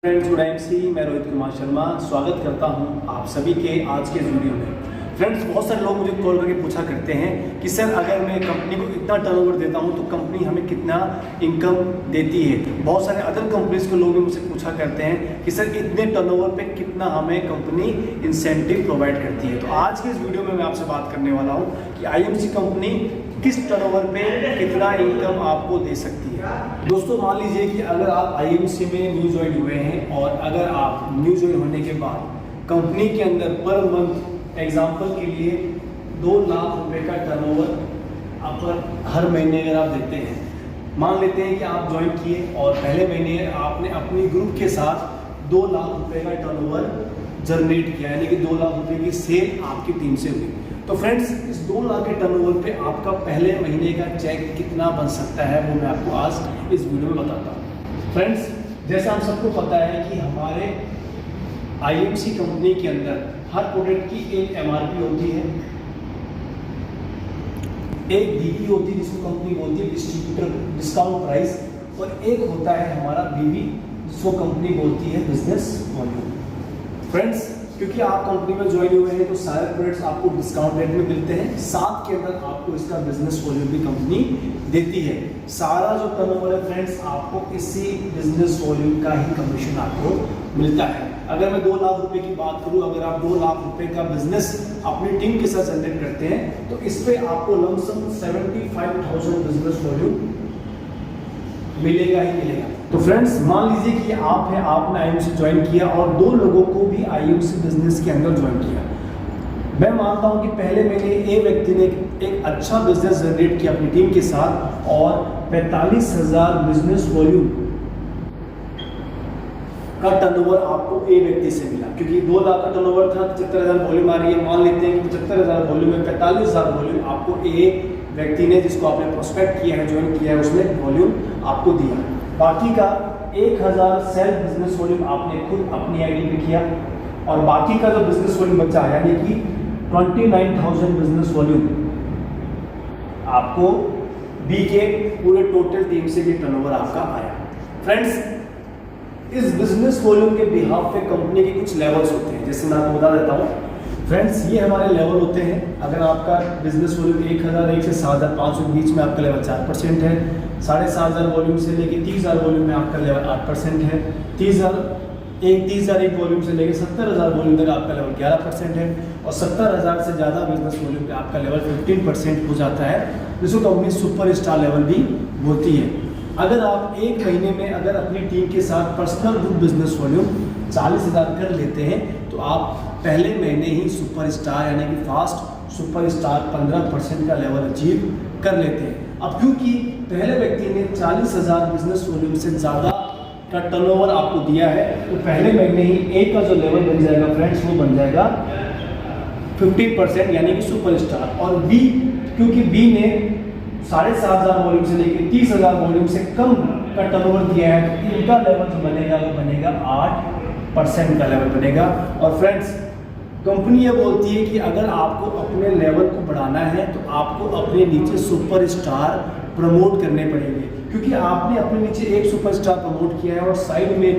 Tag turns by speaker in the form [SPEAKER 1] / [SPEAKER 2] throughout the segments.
[SPEAKER 1] Friends, good MC, मैं रोहित कुमार शर्मा स्वागत करता हूं आप सभी के आज के इस वीडियो में। फ्रेंड्स, बहुत सारे लोग मुझे कॉल करके पूछा करते हैं कि सर अगर मैं कंपनी को इतना टर्नओवर देता हूं तो कंपनी हमें कितना इनकम देती है। बहुत सारे अदर कंपनीज के लोग भी मुझसे पूछा करते हैं कि सर इतने टर्नओवर पे कितना हमें कंपनी इंसेंटिव प्रोवाइड करती है। तो आज के इस वीडियो में मैं आपसे बात करने वाला हूँ कि आईएमसी कंपनी किस टर्नओवर पे कितना इनकम आपको दे सकती है। दोस्तों, मान लीजिए कि अगर आप आईएमसी में न्यू ज्वाइन हुए हैं और अगर आप न्यू ज्वाइन होने के बाद कंपनी के अंदर पर मंथ एग्जांपल के लिए 2 लाख रुपए का टर्नओवर आप हर महीने अगर आप देते हैं, मान लेते हैं कि आप ज्वाइन किए और पहले महीने आपने अपनी ग्रुप के साथ 2 लाख रुपए का टर्नओवर जनरेट किया, यानी कि 2 लाख रुपए की सेल आपकी टीम से हुई। तो फ्रेंड्स, इस 2 लाख के टर्नओवर पे आपका पहले महीने का चेक कितना बन सकता है वो मैं आपको आज इस वीडियो में बताता हूँ। फ्रेंड्स, जैसा हम सबको पता है कि हमारे आईएमसी कंपनी के अंदर हर प्रोडक्ट की एक एमआरपी होती है, एक डीपी होती है जिसको कंपनी बोलती है डिस्ट्रीब्यूटर डिस्काउंट प्राइस, और एक होता है हमारा बीबी जिसको कंपनी बोलती है बिजनेस वॉल्यूम। फ्रेंड्स, क्योंकि आप कंपनी में ज्वाइन हुए हैं तो सारे प्रोडक्ट्स आपको डिस्काउंट रेट में मिलते हैं, साथ के अंदर आपको इसका बिजनेस वॉल्यूम भी कंपनी देती है। सारा जो टर्नओवर है फ्रेंड्स, आपको इसी बिजनेस वॉल्यूम का ही कमीशन आपको मिलता है। अगर मैं 2 लाख रुपए की बात करूं, अगर आप 2 लाख रुपए का बिजनेस अपनी टीम के साथ जनरेट करते हैं तो इस पे आपको लमसम 75,000 बिजनेस वॉल्यूम मिलेगा ही मिलेगा। तो फ्रेंड्स, मान लीजिए कि आप हैं, आपने आईएमसी ज्वाइन किया और 2 लोगों को भी आईएमसी बिजनेस के अंदर ज्वाइन किया। मैं मानता हूं कि पहले महीने ए व्यक्ति ने एक अच्छा बिजनेस जनरेट किया अपनी टीम के साथ और 45,000 बिजनेस वॉल्यूम का टर्नओवर आपको ए व्यक्ति से मिला। क्योंकि 2 लाख का टर्नओवर था, 75,000 वॉल्यूम आ रही है, मान लेते हैं कि 75,000 वॉल्यूम में 45,000 वॉल्यूम आपको ए व्यक्ति ने, जिसको आपने प्रोस्पेक्ट किया है, ज्वाइन किया है, उसने वॉल्यूम आपको दिया। बाकी का 1,000 सेल्फ बिजनेस वॉल्यूम आपने खुद अपनी आईडी पे किया और बाकी का जो बिजनेस वॉल्यूम बचा, यानी कि 29,000 बिजनेस वॉल्यूम आपको बी के पूरे टोटल टीम से भी टर्नओवर आपका आया। फ्रेंड्स, इस बिजनेस वॉल्यूम के बिहाफ पे कंपनी के कुछ लेवल्स होते हैं, जैसे मैं आपको बता देता हूँ। फ्रेंड्स, ये हमारे लेवल होते हैं। अगर आपका बिजनेस वॉल्यूम 1,001 से 7,500 के बीच में आपका लेवल 4% है, 7,500 वॉल्यूम से लेकर 30,000 वॉल्यूम में आपका लेवल 8% है, 30,001 वॉल्यूम से लेकर 70,000 वॉल्यूम तक आपका लेवल 11% है और 70,000 से ज़्यादा बिजनेस वॉल्यूम पे आपका लेवल 15% हो जाता है, जिसको कंपनी सुपर स्टार लेवल भी बोलती है। अगर आप एक महीने में अगर अपनी टीम के साथ पर्सनल ग्रुप बिजनेस वॉल्यूम 40,000 कर लेते हैं तो आप पहले महीने ही सुपर स्टार यानी कि फास्ट सुपर स्टार 15% का लेवल अचीव कर लेते हैं। अब क्योंकि पहले व्यक्ति ने 40,000 बिजनेस वॉल्यूम से ज़्यादा का टर्नओवर आपको दिया है तो पहले महीने ही ए का जो लेवल बन जाएगा फ्रेंड्स, वो बन जाएगा 15% यानी कि सुपर स्टार। और बी, क्योंकि बी ने 7,500 वॉल्यूम से लेकर 30,000 वॉल्यूम से कम का टर्नओवर दिया है तो इनका लेवल जो बनेगा वो बनेगा 8% का लेवल बनेगा। और फ्रेंड्स, कंपनी ये बोलती है कि अगर आपको अपने लेवल को बढ़ाना है तो आपको अपने नीचे सुपर स्टार प्रमोट करने पड़ेंगे, क्योंकि आपने अपने नीचे एक सुपर स्टार प्रमोट किया है और साइड में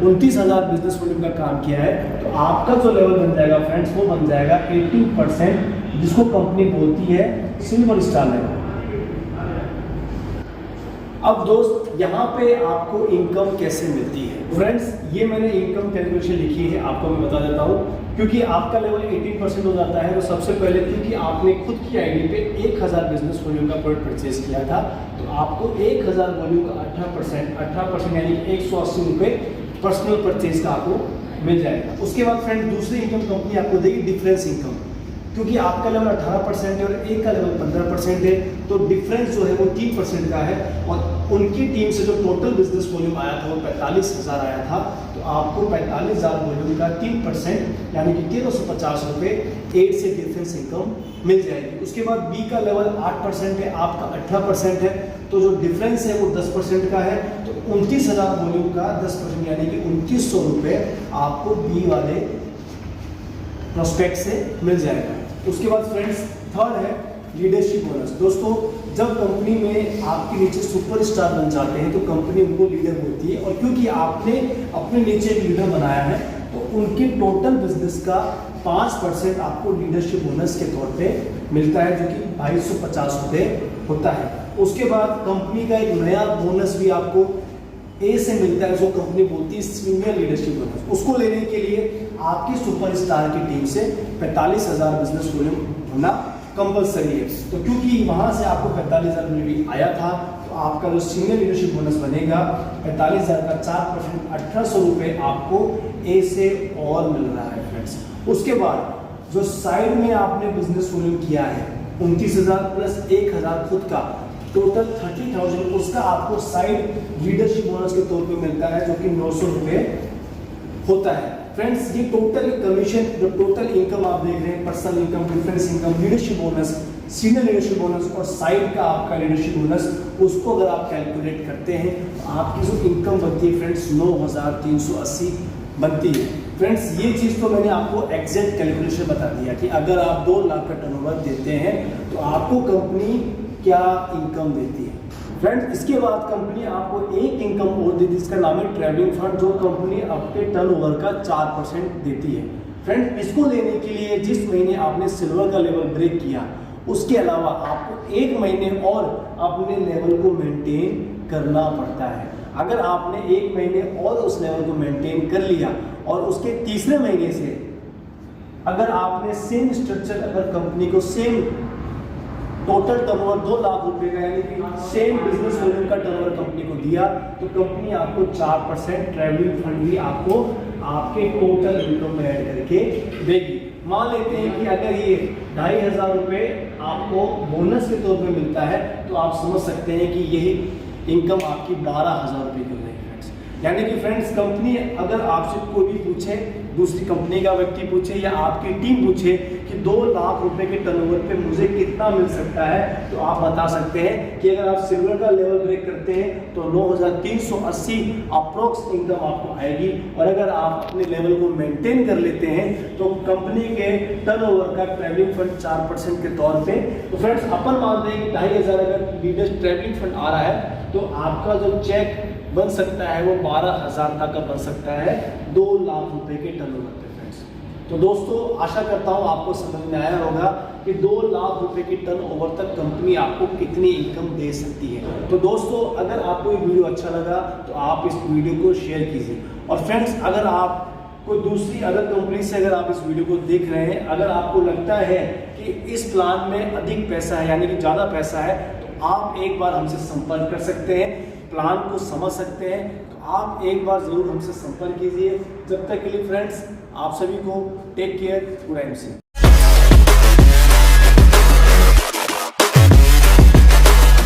[SPEAKER 1] 29,000 बिजनेस वॉल्यूम का काम किया है, तो आपका जो लेवल बन जाएगा फ्रेंड्स वो बन जाएगा 18%, जिसको कंपनी बोलती है सिल्वर स्टार लेवल। अब दोस्त, यहाँ पे आपको इनकम कैसे मिलती है? फ्रेंड्स, ये मैंने इनकम कैलकुलेशन लिखी है, आपको मैं बता देता हूँ। क्योंकि आपका लेवल 18% हो जाता है तो सबसे पहले क्योंकि आपने खुद की आईडी पे 1,000 बिजनेस वॉल्यूम का प्रोडक्ट परचेज किया था तो आपको 1,000 वॉल्यूम का 18% यानी 180 रुपये पर्सनल परचेज का आपको मिल जाएगा। उसके बाद फ्रेंड, दूसरी इनकम कंपनी आपको देगी डिफरेंस इनकम, क्योंकि आपका लेवल 18% है और एक का लेवल 15% है तो डिफरेंस जो है वो 3% का है और उनकी टीम से जो टोटल बिजनेस वॉल्यूम आया था वो 45,000 आया था तो आपको 45,000 वॉल्यूम का 3% यानी कि 1,350 रुपये एड से डिफरेंस इनकम मिल जाएगी। उसके बाद बी का लेवल 8% है, आपका 18% है तो जो डिफरेंस है वो 10% का है तो 29,000 वॉल्यूम का 10% यानी कि 2,900 रुपये आपको बी वाले प्रोस्पेक्ट से मिल जाएगा। उसके बाद फ्रेंड्स, थर्ड है लीडरशिप बोनस। दोस्तों, जब कंपनी में आपके नीचे सुपरस्टार बन जाते हैं तो कंपनी उनको लीडर बोलती है, और क्योंकि आपने अपने नीचे एक लीडर बनाया है तो उनके टोटल बिजनेस का 5% आपको लीडरशिप बोनस के तौर पे मिलता है, जो कि 2250 रुपये होता है। उसके बाद कंपनी का एक नया बोनस भी आपको ए से मिलता है, जो कंपनी बोलती है सीनियर लीडरशिप बोनस। उसको लेने के लिए आपकी सुपरस्टार की टीम से 45,000 बिजनेस वॉल्यूम होना कंपलसरी है। तो क्योंकि वहां से आपको 45,000 भी आया था, तो आपका जो सीनियर लीडरशिप बोनस बनेगा 45,000 का 4% 1800 रुपये आपको ए से और मिल रहा है फ्रेंड्स। उसके बाद जो साइड में आपने बिजनेस वॉल्यूम किया है 29,000 प्लस 1,000 खुद का, टोटल 30,000 उसका आपको साइड लीडरशिप बोनस के तौर पे मिलता है, जो कि 900 रुपये होता है। फ्रेंड्स, ये टोटल कमीशन, जो टोटल इनकम आप देख रहे हैं, personal income, difference income, leadership bonus, senior leadership bonus और साइड का आपका लीडरशिप बोनस, उसको अगर आप कैलकुलेट करते हैं तो आपकी जो इनकम बनती है फ्रेंड्स 9,380 बनती है। फ्रेंड्स, ये चीज़ तो मैंने आपको एग्जैक्ट कैलकुलेशन बता दिया कि अगर आप 2 लाख का टर्नओवर देते हैं तो आपको कंपनी क्या इनकम देती है। फ्रेंड्स, इसके बाद कंपनी आपको एक इनकम और देती है, इसका नाम है ट्रैवलिंग फंड, जो कंपनी आपके टर्नओवर का 4% देती है। फ्रेंड्स, इसको लेने के लिए जिस महीने आपने सिल्वर का लेवल ब्रेक किया, उसके अलावा आपको 1 महीने और अपने लेवल को मेंटेन करना पड़ता है। अगर आपने 1 महीने और उस लेवल को मेंटेन कर लिया और उसके तीसरे महीने से अगर आपने सेम स्ट्रक्चर, अगर कंपनी को सेम टोटल टर्नओवर 2 लाख रुपए का, यानी कि सेम बिजनेस वॉल्यूम का टर्नओवर कंपनी को दिया, तो कंपनी आपको 4% ट्रैवलिंग फंड भी आपको आपके टोटल इनकम में ऐड करके देगी। मान लेते हैं कि अगर ये 2,500 रुपये आपको बोनस के तौर पे मिलता है, तो आप समझ सकते हैं कि यही इनकम आपकी 12,000 रुपये की हो रही है फ्रेंड्स। यानी कि फ्रेंड्स, कंपनी अगर आपसे कोई भी पूछे, दूसरी कंपनी का व्यक्ति पूछे या आपकी टीम पूछे कि 2 लाख रुपए के टर्नओवर पे मुझे कितना मिल सकता है, तो आप बता सकते हैं कि अगर आप सिल्वर का लेवल ब्रेक करते हैं तो 9,380 अप्रोक्स इनकम आपको आएगी, और अगर आप अपने लेवल को मेंटेन कर लेते हैं तो कंपनी के टर्नओवर का ट्रैवलिंग फंड 4% के तौर पे, तो फ्रेंड्स अपन मानते हैं कि 2,500 अगर लीडर ट्रैवलिंग फंड आ रहा है तो आपका जो चेक बन सकता है वो 12,000 तक का बन सकता है 2 लाख रुपए के टर्नओवर पे फ्रेंड्स। तो दोस्तों, आशा करता हूँ आपको समझ में आया होगा कि 2 लाख रुपए की टर्नओवर तक कंपनी आपको कितनी इनकम दे सकती है। तो दोस्तों, अगर आपको ये वीडियो अच्छा लगा तो आप इस वीडियो को शेयर कीजिए, और फ्रेंड्स, अगर आप कोई दूसरी अदर कंपनी से अगर आप इस वीडियो को देख रहे हैं, अगर आपको लगता है कि इस प्लान में अधिक पैसा है, यानी कि ज़्यादा पैसा है, तो आप एक बार हमसे संपर्क कर सकते हैं, प्लान को समझ सकते हैं। तो आप एक बार ज़रूर हमसे संपर्क कीजिए। जब तक के लिए फ्रेंड्स, आप सभी को टेक केयर, गुड नाइट।